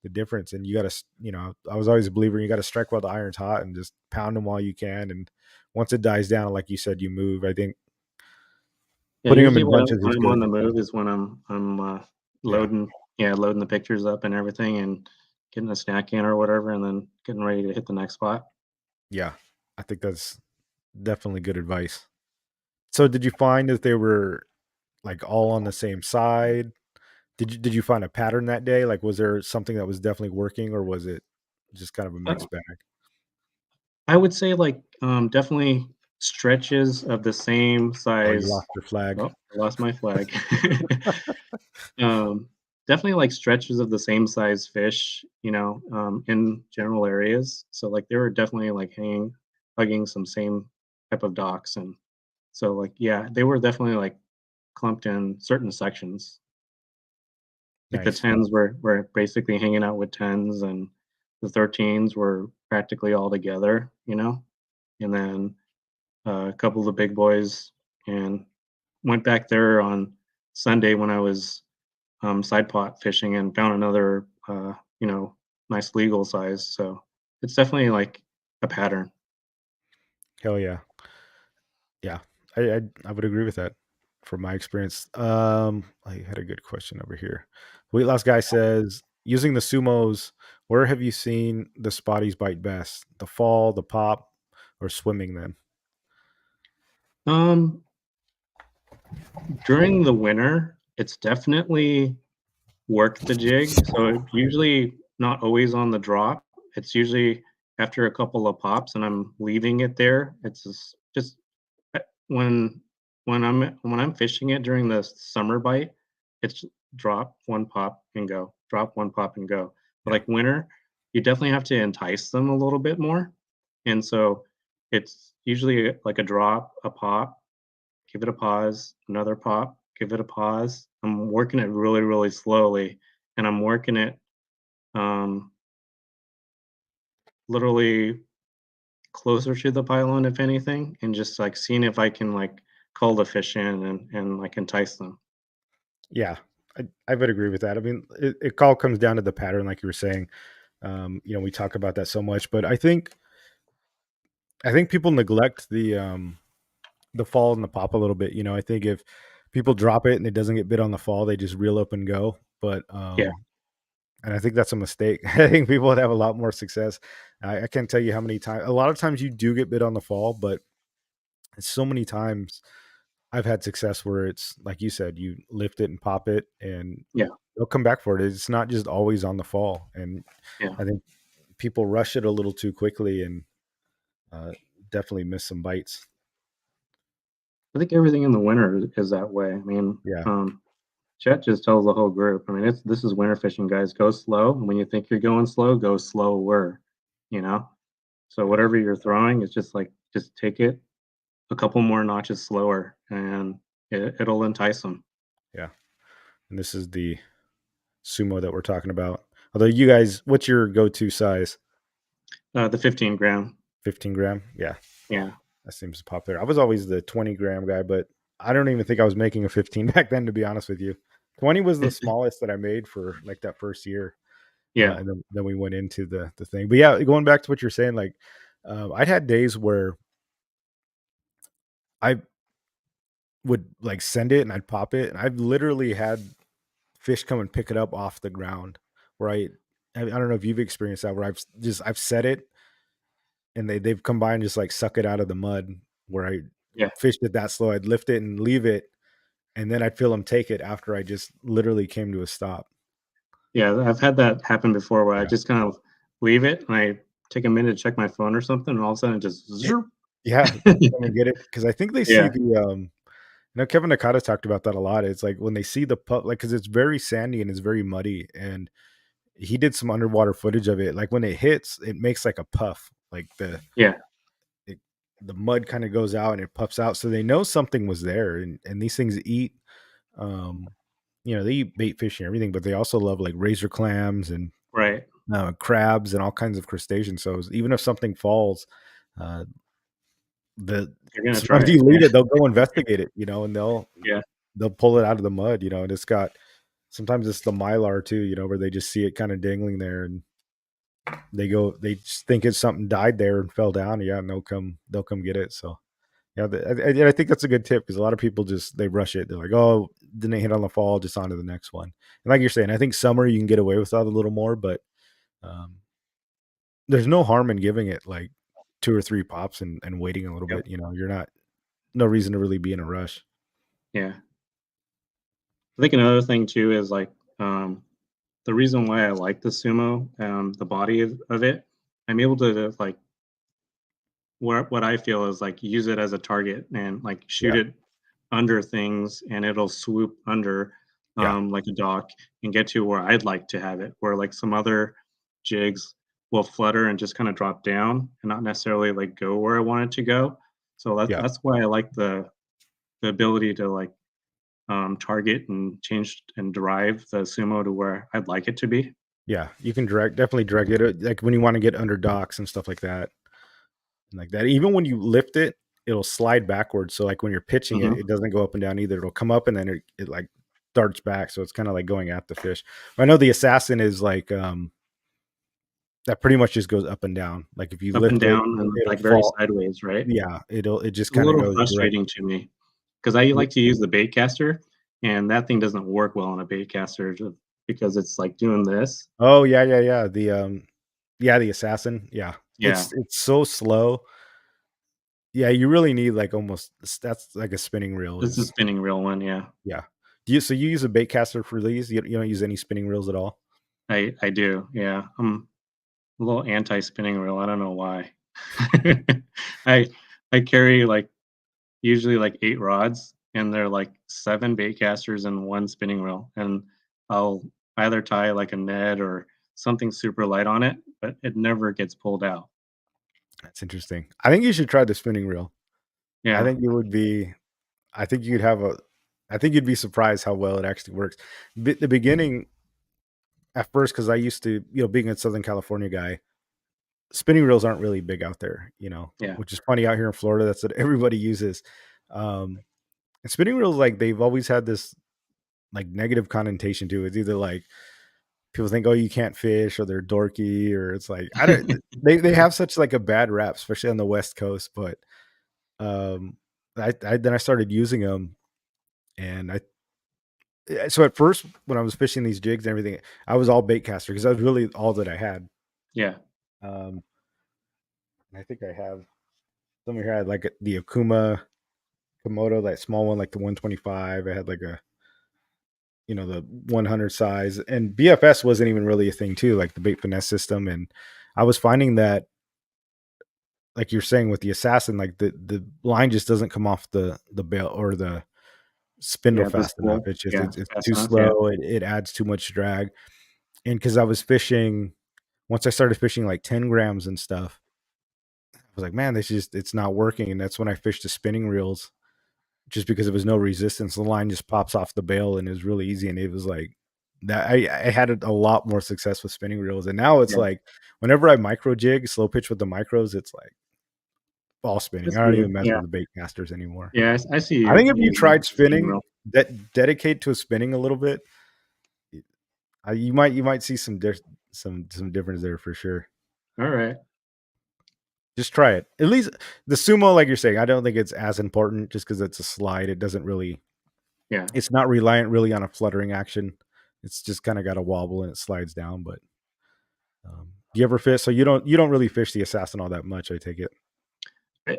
the difference. And you got to, I was always a believer you got to strike while the iron's hot and just pound them while you can. And once it dies down, like you said, you move. I think Yeah. putting them Usually in bunches when is I'm on good. the move is when I'm Yeah. loading, yeah, loading the pictures up and everything, and getting a snack in or whatever, and then getting ready to hit the next spot. Yeah. I think that's definitely good advice. So did you find that they were like all on the same side? Did you find a pattern that day? Like was there something that was definitely working or was it just kind of a Uh, mixed bag? I would say, like, definitely stretches of the same Oh, you size. lost your flag. Oh, I lost my flag. Um, Definitely, like, stretches of the same size fish, in general areas. So, like, they were definitely, like, hugging some same type of docks, and so, like, yeah, they were definitely, like, clumped in certain sections. Like, the Nice. 10s were basically hanging out with 10s, and the 13s were practically all together, and then a couple of the big boys, and went back there on Sunday when I was side pot fishing and found another nice legal size. So it's definitely like a pattern. Hell yeah. Yeah. I would agree with that from my experience. I had a good question over here. Weight loss guy says, using the sumos, where have you seen the spotties bite best? The fall, the pop, or swimming then? Um, During the winter, it's definitely worked the jig. So usually not always on the drop. It's usually after a couple of pops and I'm leaving it there. It's just Uh, when when I'm fishing it during the summer bite, it's drop, 1 pop, and go, drop, 1 pop, and go. But, Yeah. like, winter, you definitely have to entice them a little bit more, and so it's usually like a drop, a pop, give it a pause, another pop, give it a pause. I'm working it really, really slowly, and I'm working it, um, literally closer to the pylon, if anything, and just, like, seeing if I can, like, call the fish in and, like, entice them. Yeah. I would agree with that. I mean, it all comes down to the pattern, like you were saying. We talk about that so much, but I think people neglect the fall and the pop a little bit. I think if people drop it and it doesn't get bit on the fall, they just reel up and go. But Yeah, and I think that's a mistake. I think people would have a lot more success. I can't tell you how many times. A lot of times you do get bit on the fall, but so many times I've had success where it's like you said, you lift it and pop it, and Yeah, they'll come back for it. It's not just always on the fall, and yeah. I think people rush it a little too quickly and uh, definitely miss some bites. I think everything in the winter is that way. I mean, Yeah, Chet just tells the whole group. I mean, it's this is winter fishing, guys. Go slow. And when you think you're going slow, go slower. You know. So whatever you're throwing is just like just take it a couple more notches slower, and it'll entice them. yeah. And this is the sumo that we're talking about. Although you guys, what's your go-to size? The 15 gram. 15 gram? Yeah, Yeah. that seems popular. I was always the 20 gram guy, but I don't even think I was making a 15 back then, to be honest with you. 20 was the smallest that I made for like that first year. Yeah. And then we went into the thing. But yeah, going back to what you're saying, like I'd had days where I would like send it and I'd pop it, and I've literally had fish come and pick it up off the ground. Where I don't know if you've experienced that, where I've set it and they've come by and just like suck it out of the mud. Where I Yeah. fished it that slow, I'd lift it and leave it, and then I'd feel them take it after I just literally came to a stop. Yeah. I've had that happen before where I Yeah. just kind of leave it and I take a minute to check my phone or something, and all of a sudden it just It, zoop. yeah, they come and get it because I think they see Yeah. Kevin Nakata talked about that a lot. It's like when they see the pup, like, because it's very sandy and it's very muddy, and he did some underwater footage of it. Like when it hits, it makes like a puff, like Yeah. it, the mud kind of goes out and it puffs out, so they know something was there. And these things eat, um, they eat bait fish and everything, but they also love like razor clams and Right. crabs and all kinds of crustaceans. So even if something falls, uh, the You're gonna try sometimes it. you lead it, they'll go investigate it, and Yeah. they'll pull it out of the mud, and it's got sometimes it's the mylar too, where they just see it kind of dangling there, and they just think it's something died there and fell down. Yeah, and they'll come get it. So yeah, I think that's a good tip because a lot of people just they rush it. They're like, oh, didn't hit on the fall, just on to the next one. And like you're saying, I think summer you can get away with that a little more, but um, there's no harm in giving it like two or three pops and waiting a little Yep. bit. You're not no reason to really be in a rush. Yeah. I think another thing too is like um, the reason why I like the sumo, the body of it, I'm able to like what I feel is like use it as a target and like shoot Yeah, it under things, and it'll swoop under yeah, like a dock and get to where I'd like to have it. Where like some other jigs will flutter and just kind of drop down and not necessarily like go where I want it to go. So yeah, that's why I like the ability to like target and change and drive the sumo to where I'd like it to be. yeah. You can definitely drag it like when you want to get under docks and stuff like that. And like that. Even when you lift it, it'll slide backwards. So like when you're pitching it, Hmm. it doesn't go up and down either. It'll come up and then it like darts back. So it's kind of like going at the fish. I know the assassin is like that pretty much just goes up and down. Like if you Up and lift it, down and it'll like very fall. sideways, right? Yeah, it just It's a kind of little goes direct. frustrating to me because I like to use the bait caster, and that thing doesn't work well on a bait caster because it's like doing this. Oh yeah, yeah, yeah. The assassin. Yeah. Yeah, It's so slow. Yeah, you really need like almost that's like a spinning reel it's a is spinning reel one. Yeah, yeah. You use a bait caster for these? You don't use any spinning reels at all? I do. Yeah, I'm a little anti spinning reel. I don't know why. I I carry like usually like 8 rods, and they're like 7 bait casters and 1 spinning reel, and I'll either tie like a net or something super light on it, but it never gets pulled out. That's interesting. I think you should try the spinning reel. I Yeah, think it would be I think you'd have a I think you'd be surprised how well it actually works. The beginning at first, because I used to, being a Southern California guy, spinning reels aren't really big out there, yeah. which is funny out here in Florida. That's what everybody uses. Um, and spinning reels, like they've always had this like negative connotation to it. It's either like people think, oh, you can't fish, or they're dorky, or it's like I don't. They have such like a bad rap, especially on the West Coast. But um, I then I started using them, and So at first, when I was fishing these jigs and everything, I was all bait caster because that was really all that I had. Yeah. Um, and I think I have somewhere here. I had like the Akuma Komodo, that small one, like the 125. I had like a the 100 size, and BFS wasn't even really a thing too, like the bait finesse system. And I was finding that, like you're saying with the assassin, like the line just doesn't come off the bail or the spindle Yeah. The fast enough. spool. It's just Yeah. it's Fast too enough. Yeah. slow. It adds too much drag. And because I was fishing, once I started fishing like 10 grams and stuff, I was like, man, it's not working. And that's when I fished the spinning reels, just because there was no resistance. The line just pops off the bail and it was really easy. And it was like that. I had a lot more success with spinning reels. And now it's Yeah. like whenever I micro jig, slow pitch with the micros, it's like ball spinning. That's I don't good. even mess Yeah. with the bait casters anymore. Yeah. I see I you think if you using tried spinning spinning, reel. that dedicate to spinning a little bit, you might see some difference there for sure. All right. Just try it. At least the sumo, like you're saying, I don't think it's as important just because it's a slide. It doesn't really, Yeah. it's not reliant really on a fluttering action. It's just kind of got a wobble and it slides down. But do you ever fish? So you don't really fish the assassin all that much, I take it.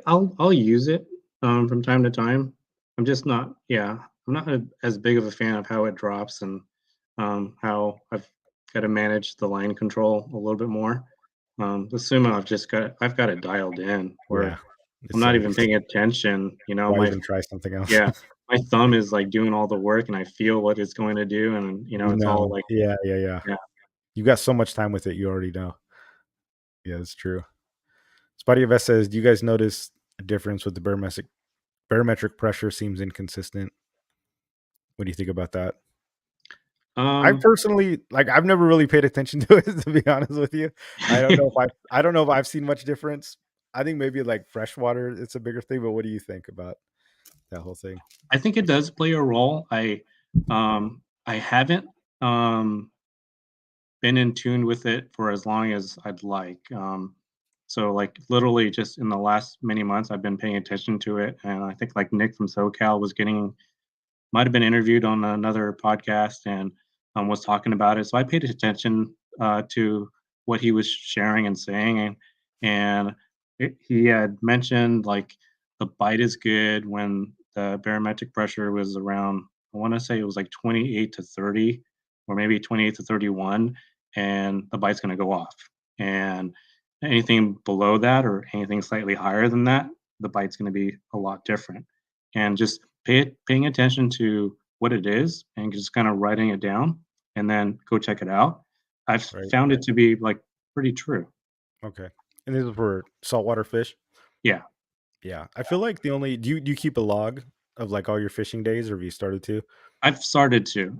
I'll use it from time to time. I'm just not. Yeah. I'm not as big of a fan of how it drops and how I've got to manage the line control a little bit more. The sumo, I've got it dialed in Yeah. where I'm It's not like, even paying attention. why even try something else? Yeah, my thumb is like doing all the work, and I feel what it's going to do, and it's all like Yeah, yeah, yeah. yeah. You got so much time with it, you already know. Yeah, it's true. Spotty Vest says, do you guys notice a difference with the barometric pressure seems inconsistent? What do you think about that? I Um, personally, like, I've never really paid attention to it, to be honest with you. I don't know if I've seen much difference. I think maybe like freshwater, it's a bigger thing, but what do you think about that whole thing? I think it does play a role. I haven't been in tune with it for as long as I'd like. So like literally just in the last many months, I've been paying attention to it, and I think like Nick from SoCal was getting might have been interviewed on another podcast and was talking about it. So I paid attention to what he was sharing and saying, and he had mentioned like the bite is good when the barometric pressure was around. I want to say it was like 28 to 30, or maybe 28 to 31, and the bite's going to go off. And anything below that or anything slightly higher than that, the bite's going to be a lot different. And just paying attention to what it is and just kind of writing it down and then go check it out. I've Right. found it to be like pretty true. Okay. And this is for saltwater fish? Yeah, Yeah. I feel like the only do you keep a log of like all your fishing days, or have you started to? I've started to.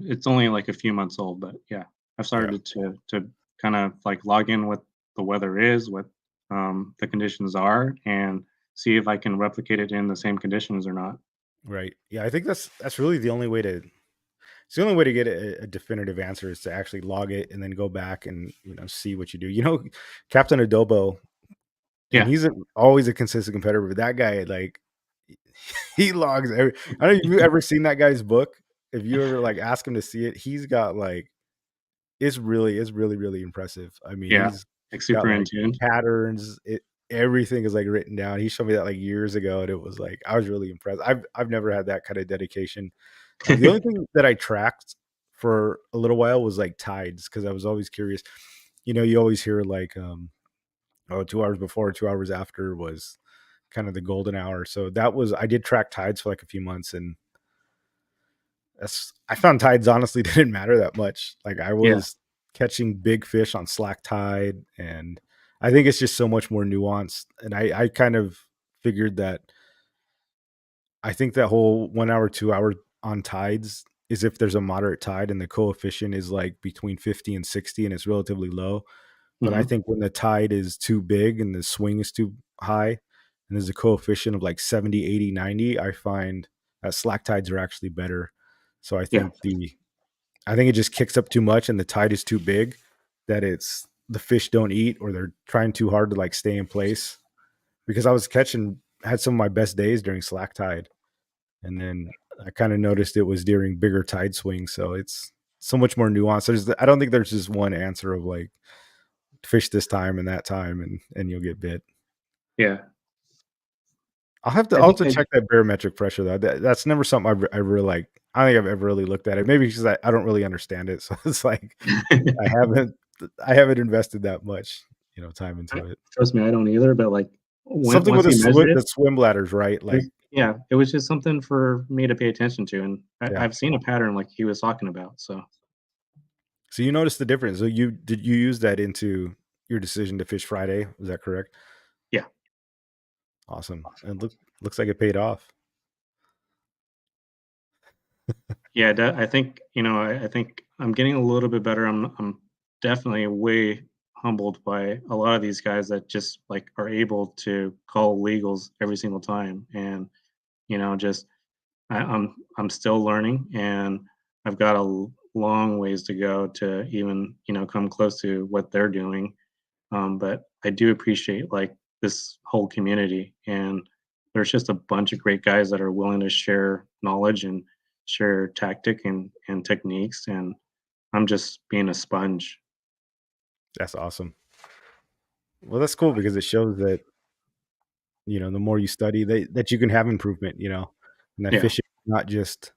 It's only like a few months old, but yeah, I've Yeah. started to kind of like log in what the weather is, what the conditions are, and see if I can replicate it in the same conditions or not. Right. Yeah. I think that's really the only way to it's the only way to get a definitive answer is to actually log it and then go back and see what you do. Captain Adobo, and Yeah. he's always a consistent competitor, but that guy, like, he logs every. I don't know if you ever seen that guy's book. If you ever like ask him to see it, he's got like it's really really impressive. I mean, Yeah, he's like got super in like tune. patterns. Everything is like written down. He showed me that like years ago, and it was like I was really impressed. I've never had that kind of dedication. The only thing that I tracked for a little while was like tides because I was always curious. You always hear like 2 hours before, 2 hours after was kind of the golden hour. So I did track tides for like a few months, and I found tides honestly didn't matter that much. Like I Yeah, was catching big fish on slack tide, and I think it's just so much more nuanced. And I kind of figured that I think that whole 1 hour, 2 hour on tides is if there's a moderate tide and the coefficient is like between 50 and 60 and it's relatively low. But I hmm, think when the tide is too big and the swing is too high and there's a coefficient of like 70, 80, 90, I find that slack tides are actually better. So yeah, I think it just kicks up too much and the tide is too big that it's the fish don't eat or they're trying too hard to like stay in place. Because I was catching had some of my best days during slack tide. And then I kind of noticed it was during bigger tide swings, so it's so much more nuanced. I don't think there's just one answer of like fish this time and that time, and you'll get bit. Yeah, I I'll have think to check that barometric pressure though. That's never something I really like. I don't think I've ever really looked at it. Maybe because I don't really understand it, so it's like I haven't I haven't invested that much, time into it. trust me, I don't either. But like when Something with once you measure it, the swim ladders, right? Like, yeah, it was just something for me to pay attention to, and yeah. I've seen a pattern like he was talking about. So So you noticed the difference. So you use that into your decision to fish Friday? Is that correct? yeah, Awesome. And looks like it paid off. yeah, I think I think I'm getting a little bit better. I'm definitely way humbled by a lot of these guys that just like are able to call legals every single time, and just I'm still learning, and I've got a long ways to go to even come close to what they're doing. But I do appreciate like this whole community, and there's just a bunch of great guys that are willing to share knowledge and share tactic and techniques, and I'm just being a sponge. That's awesome. Well, that's cool because it shows that, the more you study that you can have improvement, and that Yeah, fishing is not just,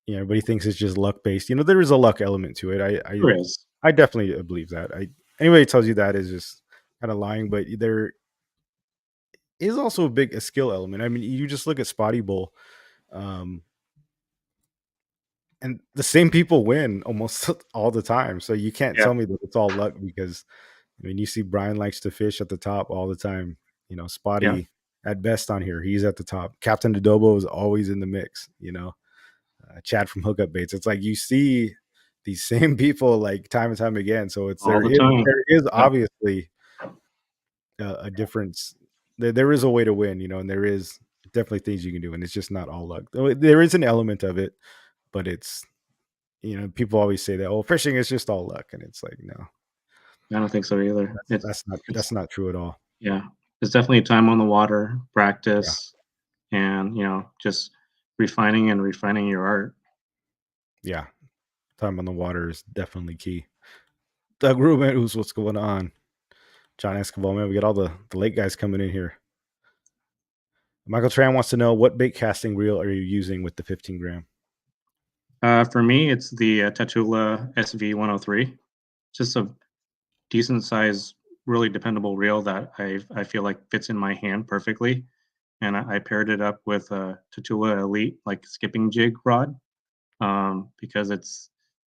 everybody thinks it's just luck based. There is a luck element to it. there is. I definitely believe that. Anybody who tells you that is just kind of lying, but there is also a skill element. I mean, you just look at Spotty Bowl, um, and the same people win almost all the time. So you can't Yeah, tell me that it's all luck because I mean, you see Brian likes to fish at the top all the time. yeah, Spotty at best on here, he's at the top. Captain Adobo is always in the mix. Chad from Hookup Baits. It's like you see these same people like time and time again. So all the time. there is Yeah, obviously a difference. There is a way to win, and there is definitely things you can do, and it's just not all luck. There is an element of it, but it's people always say that, oh, fishing is just all luck, and it's like no, I don't think so either. that's It's not true at all. yeah, it's definitely time on the water, Yeah, practice, and just refining and refining your art. yeah. Time on the water is definitely key. Doug Rubin, what's going on? John Escobar, man, we got all the late guys coming in here. Michael Tran wants to know what bait casting reel are you using with the 15 gram? For me, it's the Tatula SV 103. Just a decent size, really dependable reel that I feel like fits in my hand perfectly. And I paired it up with a Tatula Elite like skipping jig rod, because it's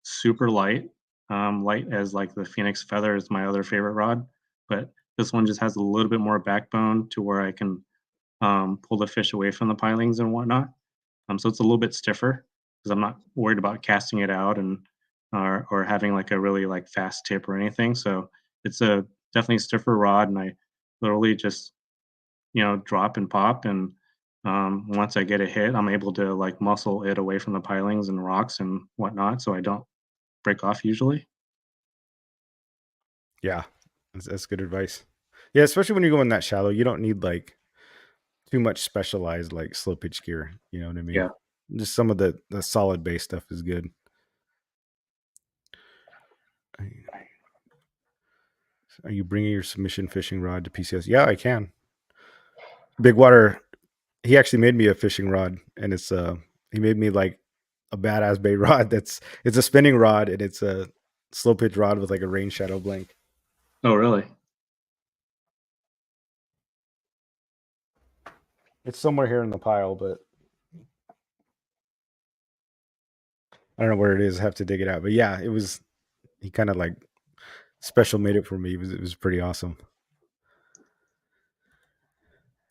super light. Light as like the Phoenix Feather is my other favorite rod, but this one just has a little bit more backbone to where I can pull the fish away from the pilings and whatnot. So it's a little bit stiffer because I'm not worried about casting it out and or having like a really like fast tip or anything. So it's a definitely stiffer rod, and I literally just drop and pop, and once I get a hit, I'm able to like muscle it away from the pilings and rocks and whatnot, so I don't break off usually. Yeah, that's good advice. Yeah, especially when you're going that shallow, you don't need like too much specialized like slow pitch gear. You know what I mean? Yeah. Just some of the solid base stuff is good. Are you bringing your submission fishing rod to PCS? Yeah, I can. Big Water, he actually made me a fishing rod, and he made me like a badass bait rod. It's a spinning rod, and it's a slow pitch rod with like a rain shadow blank. Oh, really? It's somewhere here in the pile, but I don't know where it is. I have to dig it out. But yeah, it was he kind of like special made it for me. It was pretty awesome.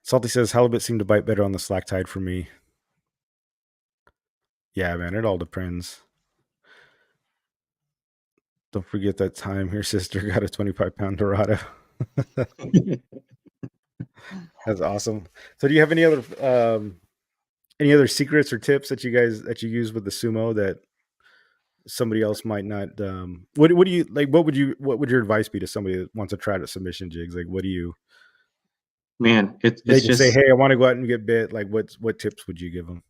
Salty says halibut seemed to bite better on the slack tide for me. Yeah, man, it all depends. Don't forget that time your sister got a 25-pound Dorado. That's awesome. So, do you have any other secrets or tips that you use with the sumo that somebody else might not? What do you like? What would your advice be to somebody that wants to try to submission jigs? Like, what do you? Man, They it's just say, just "Hey, I want to go out and get bit." Like, what tips would you give them?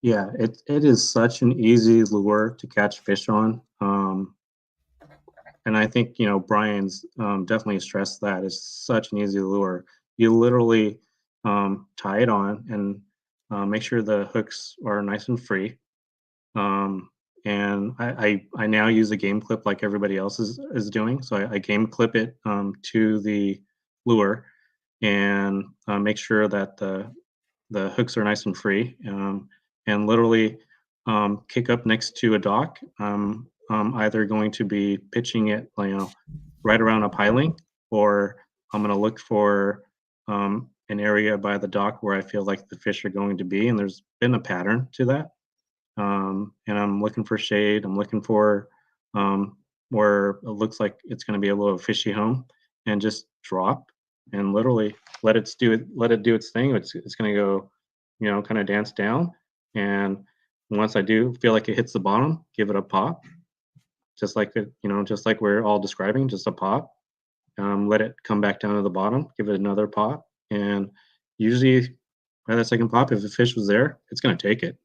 Yeah, it is such an easy lure to catch fish on. And I think, Brian's definitely stressed that it's such an easy lure. You literally tie it on and make sure the hooks are nice and free. Um, and I now use a game clip like everybody else is doing. So I game clip it to the lure and make sure that the hooks are nice and free, and literally kick up next to a dock. I'm either going to be pitching it, right around a piling, or I'm going to look for an area by the dock where I feel like the fish are going to be, and there's been a pattern to that. And I'm looking for shade. I'm looking for where it looks like it's going to be a little fishy home, and just drop and literally let it do its thing. It's going to go, kind of dance down. And once I do feel like it hits the bottom, give it a pop, just like we're all describing, just a pop. Let it come back down to the bottom, give it another pop, and usually by that second pop, if the fish was there, it's going to take it,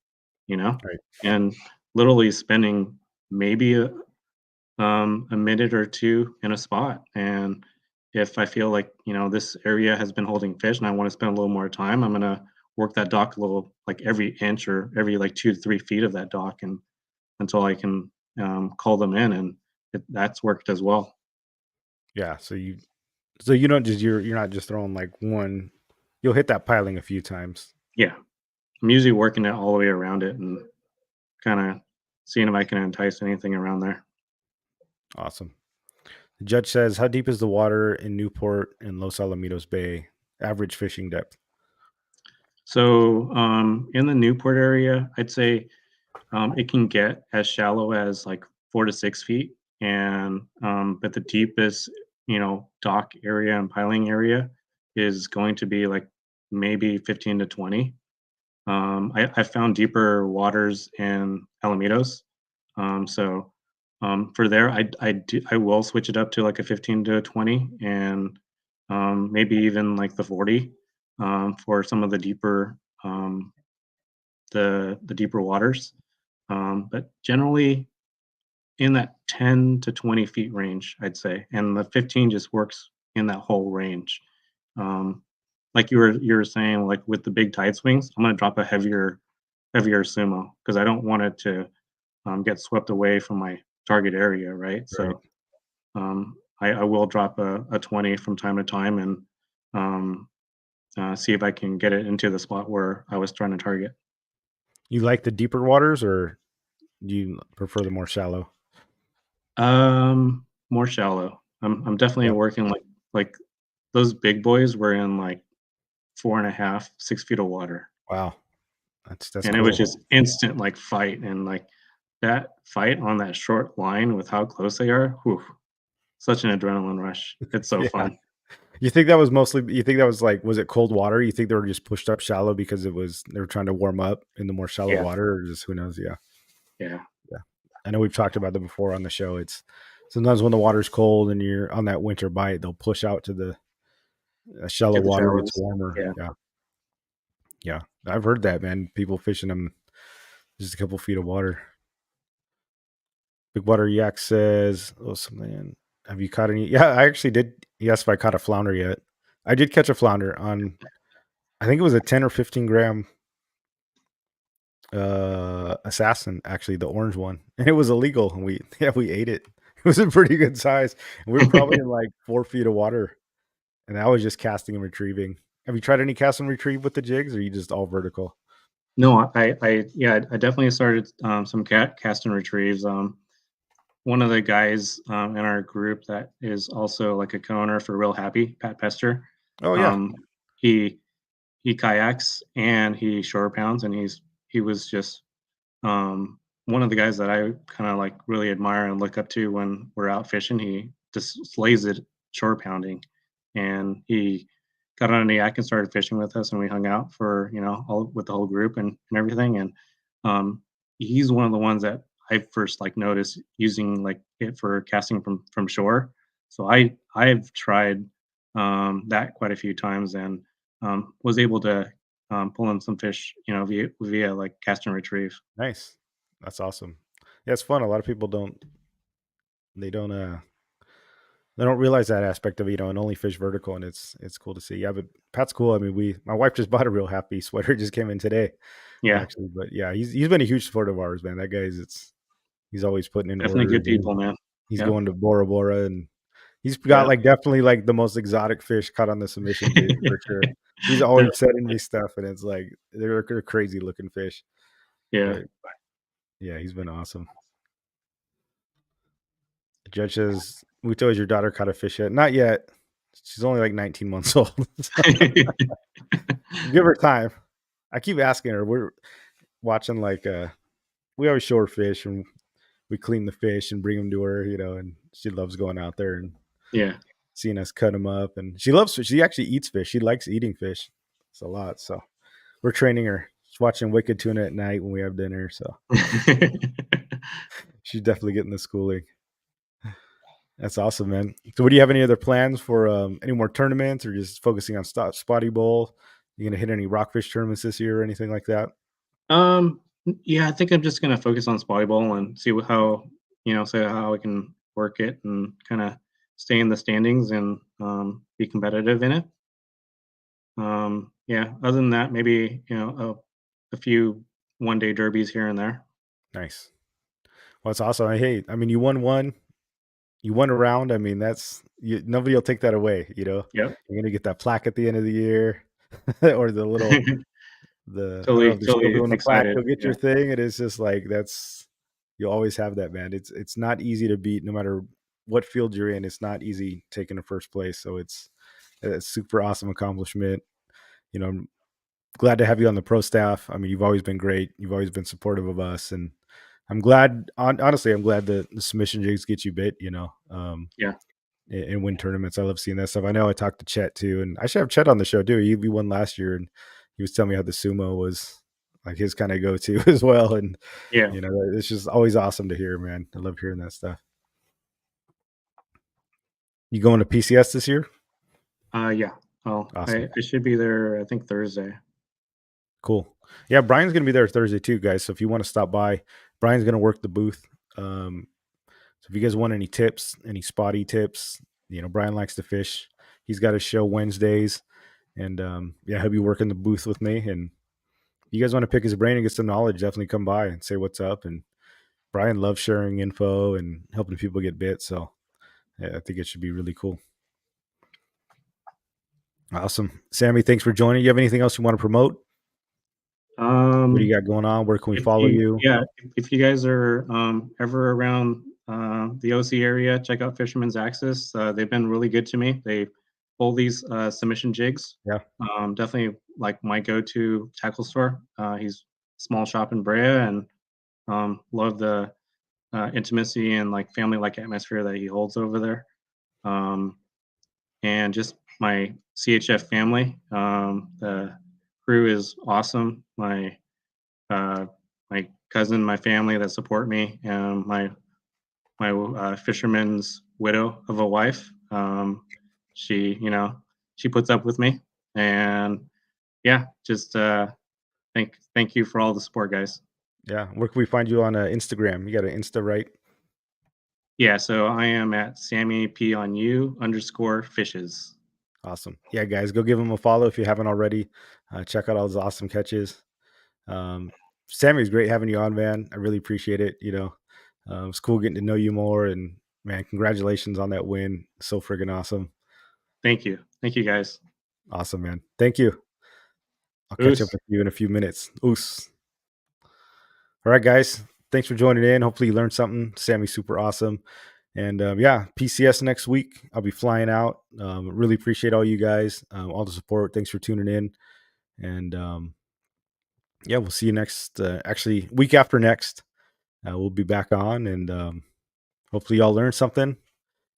you know, Right. and literally spending maybe a minute or two in a spot. And if I feel like, this area has been holding fish and I want to spend a little more time, I'm going to work that dock a little, like every inch or every like 2 to 3 feet of that dock, and until I can call them in. And that's worked as well. Yeah. So you don't just you're not just throwing like one. You'll hit that piling a few times. Yeah. I'm usually working it all the way around it and kind of seeing if I can entice anything around there. Awesome. The judge says, "How deep is the water in Newport and Los Alamitos Bay? Average fishing depth." So in the Newport area, I'd say it can get as shallow as like 4 to 6 feet, and but the deepest, dock area and piling area is going to be like maybe 15 to 20. I found deeper waters in Alamitos, so for there, I will switch it up to like a 15 to 20, and maybe even like the 40 for some of the deeper the deeper waters. But generally in that 10 to 20 feet range, I'd say, and the 15 just works in that whole range. Um, like you were saying, like with the big tide swings, I'm gonna drop a heavier sumo because I don't want it to get swept away from my target area, right? Right. So I will drop a 20 from time to time, and um, see if I can get it into the spot where I was trying to target. You like the deeper waters, or do you prefer the more shallow? More shallow. I'm definitely Yeah. working like those big boys were in like 4.5, 6 feet of water, Wow. That's and it was cool. just instant like fight, and like that fight on that short line with how close they are. Whew, such an adrenaline rush. It's so Yeah. fun. You think that was like, was it cold water? You think they were just pushed up shallow because they were trying to warm up in the more shallow Yeah, water, or just who knows? Yeah. yeah. Yeah. I know we've talked about that before on the show. It's sometimes when the water's cold and you're on that winter bite, they'll push out to the shallow Get the water gets shallows. warmer. Yeah. Yeah. Yeah. I've heard that, man. People fishing them just a couple feet of water. Big Water Yak says, oh, something. Have you caught any? Yeah, I actually did. He asked if I caught a flounder yet. I did catch a flounder on, I think it was a 10 or 15 gram assassin, actually, the orange one. And it was illegal. And we ate it. It was a pretty good size. And we were probably in like 4 feet of water. And I was just casting and retrieving. Have you tried any cast and retrieve with the jigs, or are you just all vertical? No, yeah, I definitely started some cast and retrieves. One of the guys in our group that is also like a co-owner for Real Happy, Pat Pester. Oh, yeah. Um, he he kayaks and he shore pounds, and he was just one of the guys that I kind of like really admire and look up to when we're out fishing. He just slays it shore pounding, and he got on a yak and started fishing with us, and we hung out for all with the whole group and everything. And um, he's one of the ones that I first like noticed using like it for casting from shore. So I've tried that quite a few times, and was able to pulling some fish, via like cast and retrieve. Nice. That's awesome. Yeah, it's fun. A lot of people they don't they don't realize that aspect of it, and only fish vertical, and it's cool to see. Yeah, but Pat's cool. I mean, my wife just bought a real happy sweater, just came in today, Yeah, actually. But yeah, he's been a huge supporter of ours, man. That guy's he's always putting in definitely orders, good and people, man. he's Yep. going to Bora Bora, and he's got Yeah. like definitely like the most exotic fish caught on the submission jig for sure. He's always sending me stuff, and it's like they're crazy looking fish. Yeah. But yeah, he's been awesome. The judge says, "Muto, has your daughter caught a fish yet?" Not yet. She's only like 19 months old. So give her time. I keep asking her. We're watching like we always show her fish and we clean the fish and bring them to her, and she loves going out there and Yeah. seeing us cut them up. And she loves fish. She actually eats fish. She likes eating fish. It's a lot. So we're training her. She's watching Wicked Tuna at night when we have dinner. So she's definitely getting the schooling. That's awesome, man. So, do you have any other plans for any more tournaments, or just focusing on Spotty Bowl? You gonna hit any rockfish tournaments this year or anything like that? Yeah, I think I'm just gonna focus on Spotty Bowl and see how so how I can work it and kind of stay in the standings and be competitive in it. Yeah. Other than that, maybe a few one-day derbies here and there. Nice. Well, it's awesome. Hey, I mean, you won one, you won a round. I mean, nobody will take that away. Yep. You're gonna get that plaque at the end of the year, or the little I don't know Totally, if they're still totally doing the plaque. excited. You'll get Yeah. your thing, and it's just like you'll always have that, man. It's not easy to beat, no matter what field you're in. It's not easy taking the first place. So it's a super awesome accomplishment. I'm glad to have you on the pro staff. I mean, you've always been great. You've always been supportive of us, and I'm glad. Honestly, I'm glad that the submission jigs get you bit. Yeah. And win tournaments. I love seeing that stuff. I know I talked to Chet too, and I should have Chet on the show too. He won last year, and he was telling me how the sumo was like his kind of go to as well. And Yeah. it's just always awesome to hear, man. I love hearing that stuff. You going to PCS this year? Yeah. Oh, Awesome. I should be there, I think Thursday. Cool. Yeah, Brian's gonna be there Thursday too, guys. So if you want to stop by, Brian's gonna work the booth. So if you guys want any tips, any spotty tips, Brian likes to fish. He's got a show Wednesdays, and yeah, he'll be working the booth with me. And if you guys want to pick his brain and get some knowledge, definitely come by and say what's up. And Brian loves sharing info and helping people get bit. So yeah, I think it should be really cool. Awesome. Sammy, thanks for joining. You have anything else you want to promote? What do Um, you got going on? Where can we if follow you you? yeah, if you guys are ever around the OC area, check out Fisherman's Axis. They've been really good to me. They hold these submission jigs. Yeah. Definitely like my go-to tackle store. He's small shop in Brea, and love the intimacy and like family-like atmosphere that he holds over there. Um, and just my CHF family. The crew is awesome. Uh, my cousin, my family that support me, and my fisherman's widow of a wife. She, she puts up with me, and yeah, just thank you for all the support, guys. Yeah. Where can we find you on Instagram? You got an Insta, right? Yeah, so I am at Sammy P on you _ fishes. Awesome. Yeah, guys, go give him a follow if you haven't already. Check out all those awesome catches. Um, Sammy, it's great having you on, man. I really appreciate it. It's cool getting to know you more. And man, congratulations on that win. So friggin' awesome. Thank you, guys. Awesome, man. Thank you. I'll catch up Oos. with you in a few minutes. Oos. All right, guys. Thanks for joining in. Hopefully, you learned something. Sammy's super awesome. And yeah, PCS next week. I'll be flying out. Really appreciate all you guys, all the support. Thanks for tuning in. And yeah, we'll see you next, actually, week after next. We'll be back on, and hopefully, y'all learned something.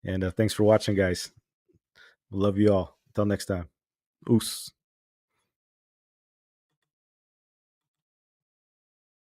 And thanks for watching, guys. Love you all. Until next time. Oos.